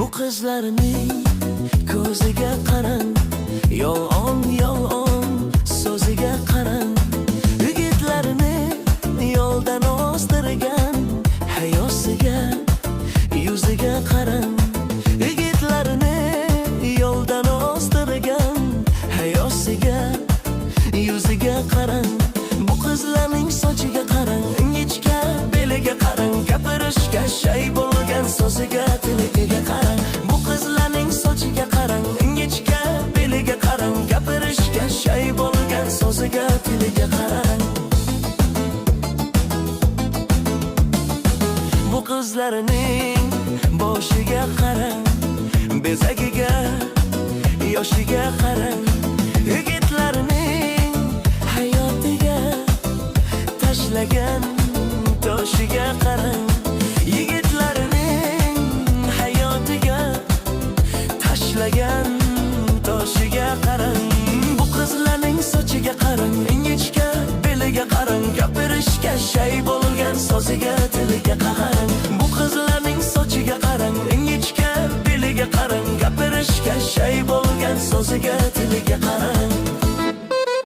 Bu qizlarning ko'ziga qarang, yolg'on yolg'on so'ziga qarang. Yigitlarni yo'ldan ozdirgan hayosiga, yuziga qarang. Yigitlarni yo'ldan ozdirgan hayosiga, yuziga qarang. Bu qizlarning sochiga qarang, ingichka beliga qarang. Gapirishga shay bo'lgan so'ziga, tiliga qarang. Bu qizlarning sochiga qarang, ingichka beliga qarang. Gapirishga shay bo'lgan so'ziga, tiliga qarang. Bu qizlarning boshiga qarang, bezagiga, yoshiga qarang. Yigitlarning hayotiga, tashlagan toshiga qarang. Yigitlarning hayotiga, tashlagan toshiga qarang. Bu qizlarning sochiga qarang, ingichka beliga qarang. Gapirishga shay bo'lgan so'ziga, tiliga qarang. Bu qizlarning sochiga qarang, ingichka beliga qarang. Gapirishga shay bo'lgan so'ziga,